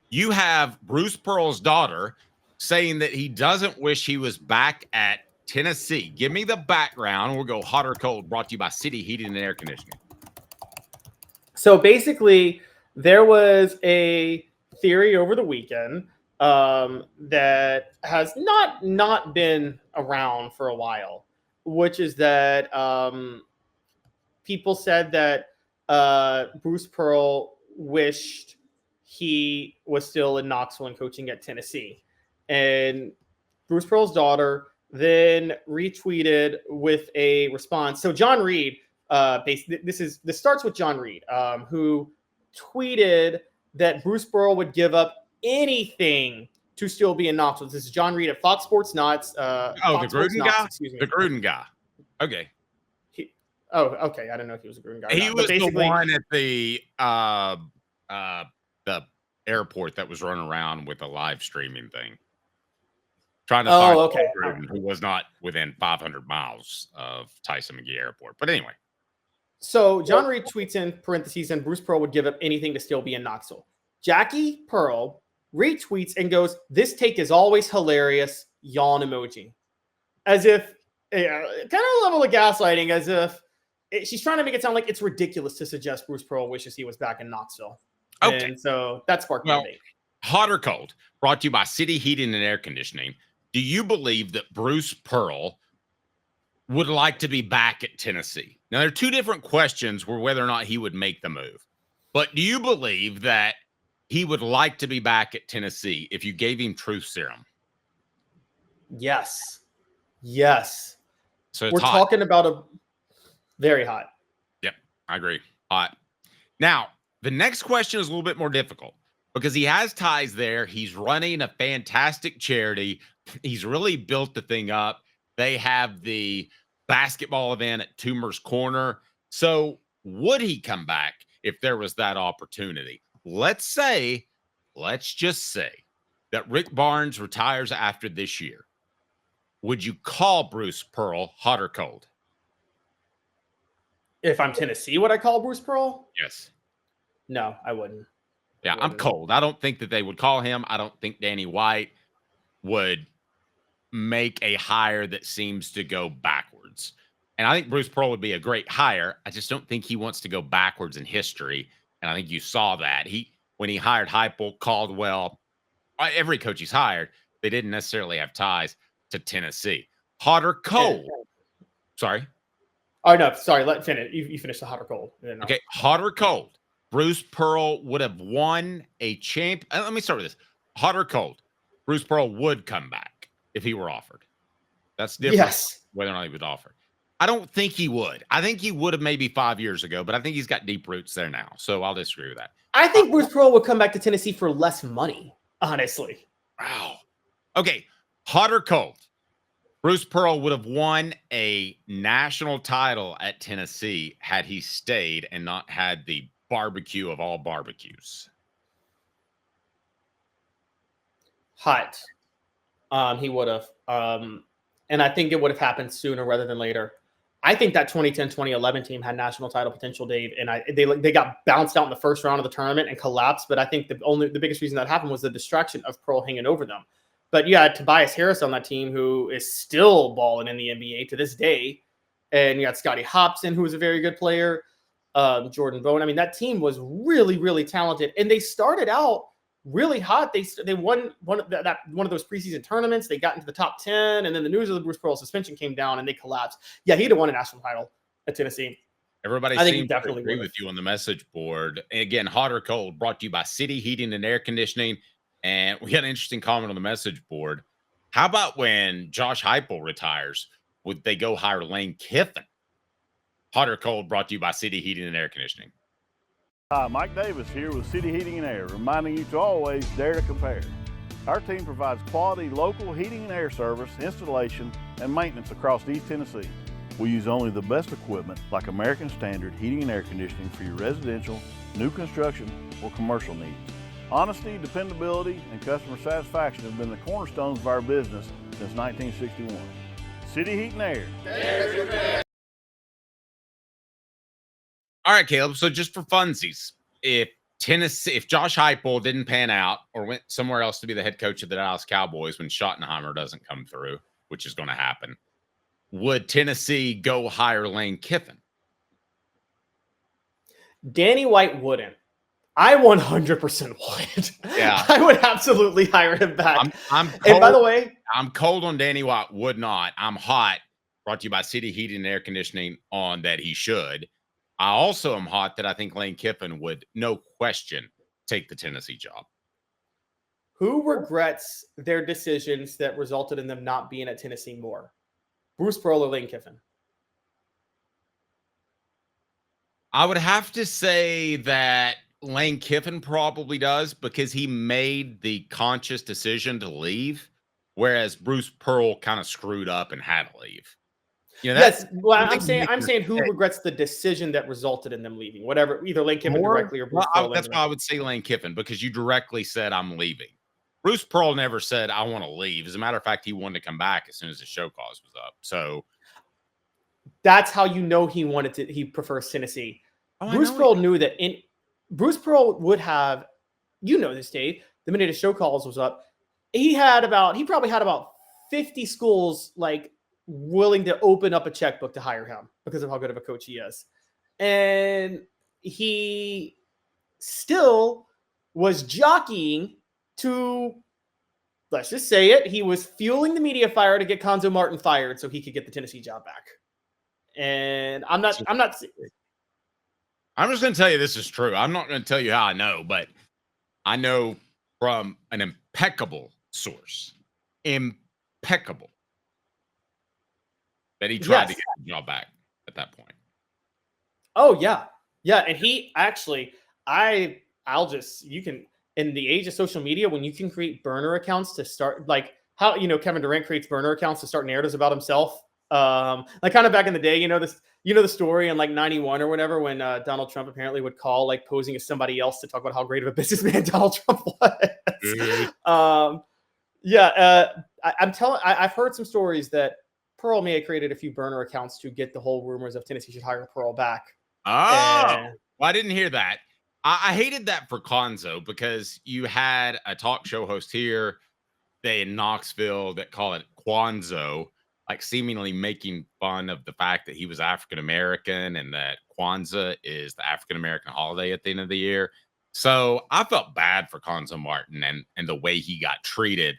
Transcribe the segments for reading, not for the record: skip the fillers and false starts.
You have Bruce Pearl's daughter saying that he doesn't wish he was back at Tennessee. Give me the background. We'll go hot or cold, brought to you by City Heating and Air Conditioning. So basically, there was a theory over the weekend that has not been around for a while, which is that people said that Bruce Pearl wished he was still in Knoxville and coaching at Tennessee. And Bruce Pearl's daughter then retweeted with a response. So John Reed, this starts with John Reed, who tweeted that Bruce Pearl would give up anything to still be in Knoxville. This is John Reed at Fox Sports Knots. The Gruden guy? Excuse me. The Gruden guy. Okay. Okay. I don't know if he was a Gruden guy. He was the one at the airport that was running around with a live streaming thing. Trying to find Gruden, who was not within 500 miles of Tyson McGee Airport. But anyway. So John Reed tweets in parentheses, and Bruce Pearl would give up anything to still be in Knoxville. Jackie Pearl retweets and goes, "This take is always hilarious," yawn emoji. As if, kind of a level of gaslighting, as if she's trying to make it sound like it's ridiculous to suggest Bruce Pearl wishes he was back in Knoxville. Okay. And so that sparked the debate. Hot or cold, brought to you by City Heating and Air Conditioning. Do you believe that Bruce Pearl would like to be back at Tennessee? Now, there are two different questions where whether or not he would make the move. But do you believe that he would like to be back at Tennessee if you gave him truth serum? Yes. So we're talking about a very hot. Yep, I agree. Hot. Now, the next question is a little bit more difficult because he has ties there. He's running a fantastic charity. He's really built the thing up. They have the basketball event at Toomer's Corner. So would he come back if there was that opportunity? Let's just say that Rick Barnes retires after this year. Would you call Bruce Pearl hot or cold? If I'm Tennessee, would I call Bruce Pearl? Yes. No, I wouldn't. Yeah, I'm cold. I don't think that they would call him. I don't think Danny White would make a hire that seems to go backwards. And I think Bruce Pearl would be a great hire. I just don't think he wants to go backwards in history. And I think you saw that. When he hired Heupel, Caldwell, every coach he's hired, they didn't necessarily have ties to Tennessee. Hot or cold? Yeah. Sorry? Oh, no. Sorry. Let finish. You finish the hot or cold. Okay. Hot or cold? Bruce Pearl would have won a champ. Let me start with this. Hot or cold? Bruce Pearl would come back if he were offered. That's different. Yes. Whether or not he was offered. I don't think he would. I think he would have maybe 5 years ago, but I think he's got deep roots there now. So I'll disagree with that. I think Bruce Pearl would come back to Tennessee for less money, honestly. Wow. Okay. Hot or cold? Bruce Pearl would have won a national title at Tennessee had he stayed and not had the barbecue of all barbecues. Hot. He would have. And I think it would have happened sooner rather than later. I think that 2010-2011 team had national title potential, Dave, and they got bounced out in the first round of the tournament and collapsed. But I think the biggest reason that happened was the distraction of Pearl hanging over them. But you had Tobias Harris on that team, who is still balling in the NBA to this day, and you had Scottie Hobson, who was a very good player, Jordan Bowen. I mean, that team was really, really talented, and they started out really hot. They won one of those preseason tournaments. They got into the top 10, and then the news of the Bruce Pearl suspension came down, and they collapsed. Yeah, he'd have won a national title at Tennessee. Everybody seems to agree with you on the message board. And again, hot or cold, brought to you by City Heating and Air Conditioning. And we had an interesting comment on the message board. How about when Josh Heupel retires, would they go hire Lane Kiffin? Hot or cold, brought to you by City Heating and Air Conditioning. Hi, Mike Davis here with City Heating and Air, reminding you to always dare to compare. Our team provides quality local heating and air service, installation, and maintenance across East Tennessee. We use only the best equipment like American Standard heating and air conditioning for your residential, new construction, or commercial needs. Honesty, dependability, and customer satisfaction have been the cornerstones of our business since 1961. City Heat and Air. All right, Caleb. So just for funsies, if Tennessee, if Josh Heupel didn't pan out or went somewhere else to be the head coach of the Dallas Cowboys when Schottenheimer doesn't come through, which is going to happen, would Tennessee go hire Lane Kiffin? Danny White wouldn't. I 100% would. Yeah. I would absolutely hire him back. I'm cold. And by the way, I'm cold on Danny White. Would not. I'm hot. Brought to you by City Heating and Air Conditioning on that he should. I also am hot that I think Lane Kiffin would, no question, take the Tennessee job. who regrets their decisions that resulted in them not being at Tennessee more? Bruce Pearl or Lane Kiffin? I would have to say that Lane Kiffin probably does because he made the conscious decision to leave, whereas Bruce Pearl kind of screwed up and had to leave. You know, Yes, well, I'm saying who regrets the decision that resulted in them leaving? Whatever, either Lane Kiffin directly or Bruce Pearl. That's why I would say Lane Kiffin, because you directly said I'm leaving. Bruce Pearl never said I want to leave. As a matter of fact, he wanted to come back as soon as the show cause was up. So that's how you know he prefers Tennessee. Bruce Pearl knew that Bruce Pearl would have, this, Dave, the minute his show calls was up, he probably had about 50 schools like willing to open up a checkbook to hire him because of how good of a coach he is. And he still was jockeying to, let's just say it, he was fueling the media fire to get Cuonzo Martin fired so he could get the Tennessee job back. And I'm just going to tell you this is true. I'm not going to tell you how I know, but I know from an impeccable source, that he tried to get the job back at that point. Oh, yeah. Yeah, and he actually, you can, in the age of social media, when you can create burner accounts to start, like how, Kevin Durant creates burner accounts to start narratives about himself. Like kind of back in the day, the story in like 91 or whatever, when Donald Trump apparently would call like posing as somebody else to talk about how great of a businessman Donald Trump was. I've heard some stories that Pearl may have created a few burner accounts to get the whole rumors of Tennessee should hire Pearl back. Well, I didn't hear that. I hated that for Cuonzo because you had a talk show host here in Knoxville that call it Cuonzo, like seemingly making fun of the fact that he was African-American and that Kwanzaa is the African-American holiday at the end of the year. So I felt bad for Cuonzo Martin and the way he got treated.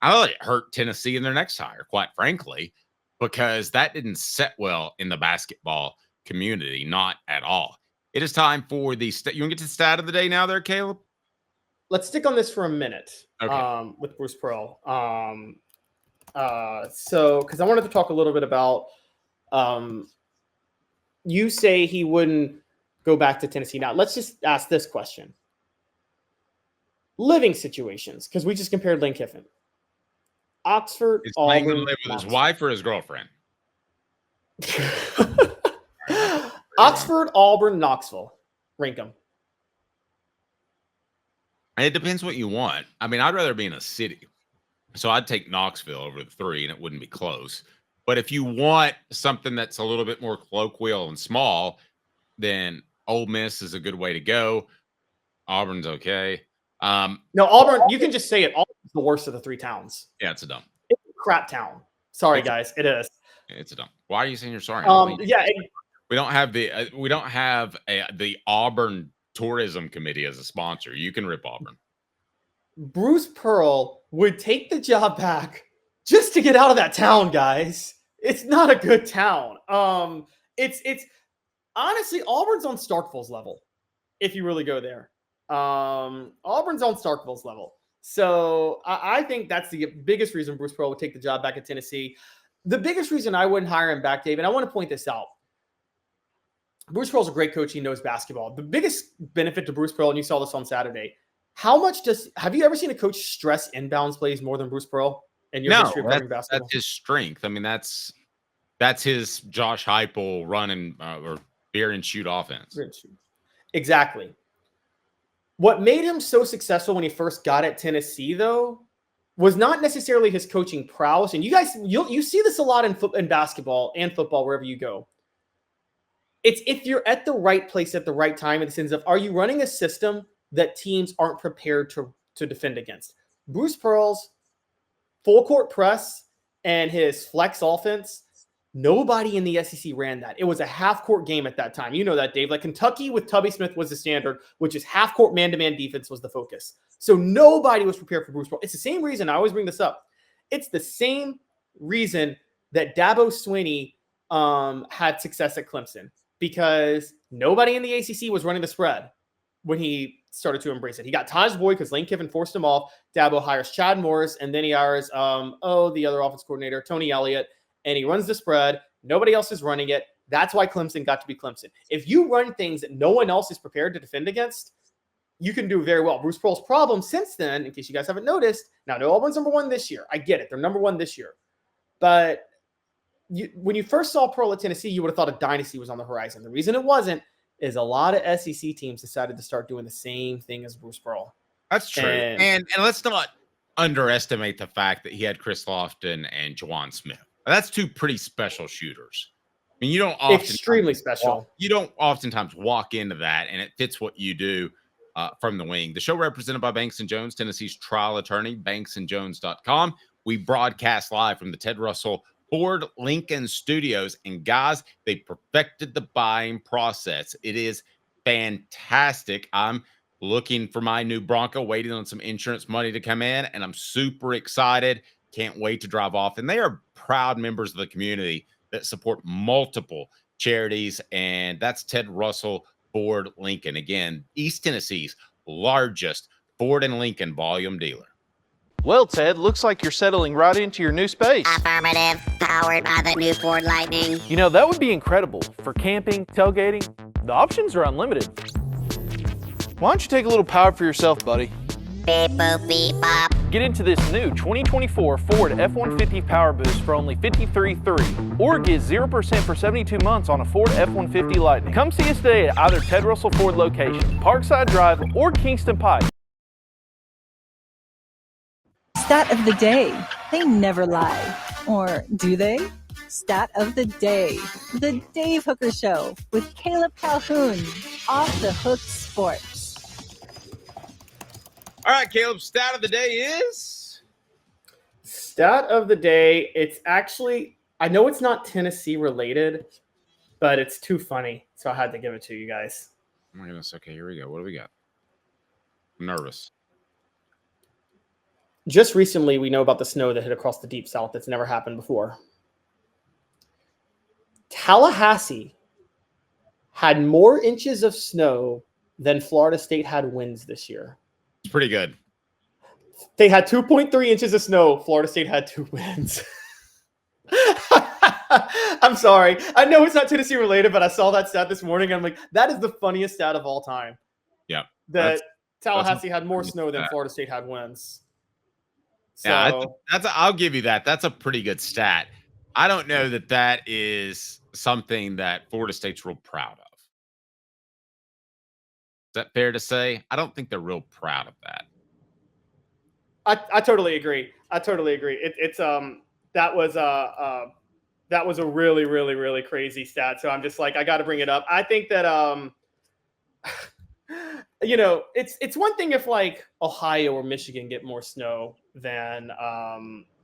I thought it hurt Tennessee in their next hire, quite frankly, because that didn't set well in the basketball community, not at all. It is time for the you want to get to the stat of the day now there, Caleb? Let's stick on this for a minute. Okay. With Bruce Pearl. Because I wanted to talk a little bit about, you say he wouldn't go back to Tennessee. Now, let's just ask this question. Living situations, because we just compared Lane Kiffin. Oxford, Is Auburn, Lane going to live with his wife or his girlfriend? Oxford, Auburn, Knoxville. Rank them. It depends what you want. I mean, I'd rather be in a city. So I'd take Knoxville over the 3, and it wouldn't be close. But if you want something that's a little bit more colloquial and small, then Ole Miss is a good way to go. Auburn's okay. No, Auburn, you can just say it. Auburn's the worst of the 3 towns. Yeah, it's a dump. It's a crap town. Sorry, guys. It is. It's a dump. Why are you saying you're sorry? We don't have the Auburn Tourism Committee as a sponsor. You can rip Auburn. Bruce Pearl would take the job back just to get out of that town, guys. It's not a good town. It's honestly Auburn's on Starkville's level. If you really go there, Auburn's on Starkville's level. So I think that's the biggest reason Bruce Pearl would take the job back at Tennessee. The biggest reason I wouldn't hire him back, Dave, and I want to point this out. Bruce Pearl's a great coach. He knows basketball. The biggest benefit to Bruce Pearl, and you saw this on Saturday, have you ever seen a coach stress inbounds plays more than Bruce Pearl in your history of covering basketball? That's his strength. I mean, that's his Josh Heupel running or beer and shoot offense. Exactly. What made him so successful when he first got at Tennessee, though, was not necessarily his coaching prowess. And you guys, you see this a lot in basketball and football, wherever you go. It's if you're at the right place at the right time in the sense of, are you running a system that teams aren't prepared to defend against. Bruce Pearl's full court press and his flex offense, nobody in the SEC ran that. It was a half court game at that time. You know that, Dave. Like Kentucky with Tubby Smith was the standard, which is half court man-to-man defense was the focus. So nobody was prepared for Bruce Pearl. It's the same reason I always bring this up. It's the same reason that Dabo Swinney had success at Clemson, because nobody in the ACC was running the spread when he started to embrace it. He got Taj Boyd because Lane Kiffin forced him off. Dabo hires Chad Morris, and then he hires the other offense coordinator, Tony Elliott, and he runs the spread. Nobody else is running it. That's why Clemson got to be Clemson. If you run things that no one else is prepared to defend against, you can do very well. Bruce Pearl's problem since then, in case you guys haven't noticed, now Auburn's number one this year. I get it. They're number one this year. But when you first saw Pearl at Tennessee, you would have thought a dynasty was on the horizon. The reason it wasn't is a lot of SEC teams decided to start doing the same thing as Bruce Pearl. That's true. And let's not underestimate the fact that he had Chris Lofton and Juwan Smith. That's two pretty special shooters. I mean, you don't often extremely special. You don't oftentimes walk into that, and it fits what you do from the wing. The show represented by Banks & Jones, Tennessee's trial attorney, banksandjones.com. We broadcast live from the Ted Russell Ford Lincoln Studios, and guys, they perfected the buying process. It is fantastic. I'm looking for my new Bronco, waiting on some insurance money to come in, and I'm super excited. Can't wait to drive off. And they are proud members of the community that support multiple charities, and that's Ted Russell Ford Lincoln. Again, East Tennessee's largest Ford and Lincoln volume dealer. Well, Ted, looks like you're settling right into your new space. Affirmative. Powered by the new Ford Lightning. You know, that would be incredible. For camping, tailgating, the options are unlimited. Why don't you take a little power for yourself, buddy? Beep boop beep bop. Get into this new 2024 Ford F-150 Power Boost for only $53,300, or get 0% for 72 months on a Ford F-150 Lightning. Come see us today at either Ted Russell Ford location, Parkside Drive, or Kingston Pike. Stat of the day. They never lie. Or do they? Stat of the day. The Dave Hooker Show with Caleb Calhoun. Off the Hook Sports. All right, Caleb, stat of the day is? Stat of the day, it's actually, I know it's not Tennessee related, but it's too funny, so I had to give it to you guys. Oh my goodness, okay, here we go. What do we got? I'm nervous. Just recently, we know about the snow that hit across the Deep South that's never happened before. Tallahassee had more inches of snow than Florida State had winds this year. It's pretty good. They had 2.3 inches of snow. Florida State had 2 winds. I'm sorry. I know it's not Tennessee related, but I saw that stat this morning. I'm like, that is the funniest stat of all time. Yeah. That Tallahassee had more snow than Florida State had winds. So, yeah, I'll give you that. That's a pretty good stat. I don't know that that is something that Florida State's real proud of. Is that fair to say? I don't think they're real proud of that. I totally agree. That was a really, really, really crazy stat. So I'm just like, I got to bring it up. I think that it's one thing if like Ohio or Michigan get more snow than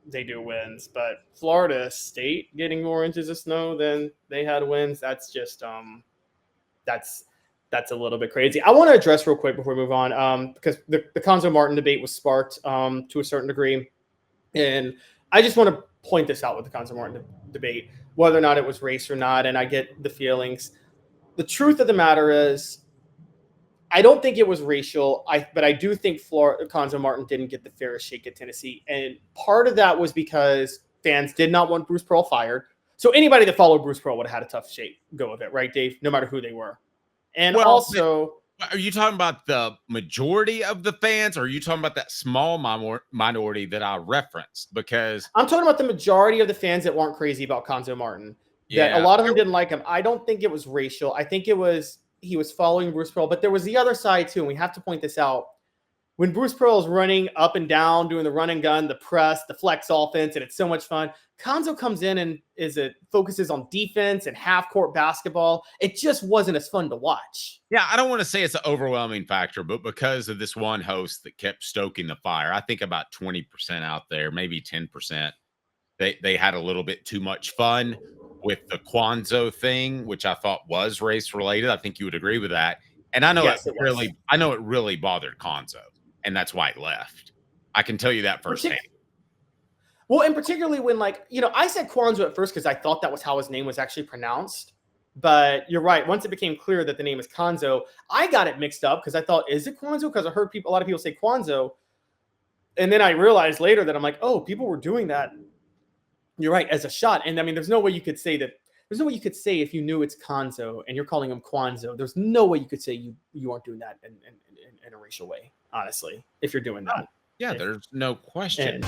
they do winds, but Florida State getting more inches of snow than they had winds, that's just that's a little bit crazy. I want to address real quick before we move on, because the Cuonzo Martin debate was sparked to a certain degree, and I just want to point this out with the Cuonzo Martin debate, whether or not it was race or not, and I get the feelings. The truth of the matter is, I don't think it was racial, but I do think Cuonzo Martin didn't get the fairest shake at Tennessee, and part of that was because fans did not want Bruce Pearl fired. So anybody that followed Bruce Pearl would have had a tough go of it, right, Dave? No matter who they were. And also, are you talking about the majority of the fans, or are you talking about that small minority that I referenced? Because I'm talking about the majority of the fans that weren't crazy about Cuonzo Martin. That a lot of them didn't like him. I don't think it was racial. I think it was he was following Bruce Pearl, but there was the other side too, and we have to point this out. when Bruce Pearl's running up and down, doing the run and gun, the press, the flex offense, and it's so much fun. Cuonzo comes in and focuses on defense and half court basketball. It just wasn't as fun to watch. Yeah, I don't want to say it's an overwhelming factor, but because of this one host that kept stoking the fire, I think about 20% out there, maybe 10%, they had a little bit too much fun with the Cuonzo thing, which I thought was race related. I think you would agree with that. And I know Yes, it really bothered Cuonzo, and that's why he left. I can tell you that firsthand. Well, and particularly when, I said Cuonzo at first because I thought that was how his name was actually pronounced. But you're right. Once it became clear that the name is Cuonzo, I got it mixed up because I thought, is it Cuonzo? Because I heard a lot of people say Cuonzo. And then I realized later that I'm like, oh, people were doing that. You're right, as a shot. And I mean, there's no way you could say that. There's no way you could say if you knew it's Cuonzo and you're calling him Cuonzo. There's no way you could say you aren't doing that in a racial way, honestly, if you're doing that. Yeah, there's no question.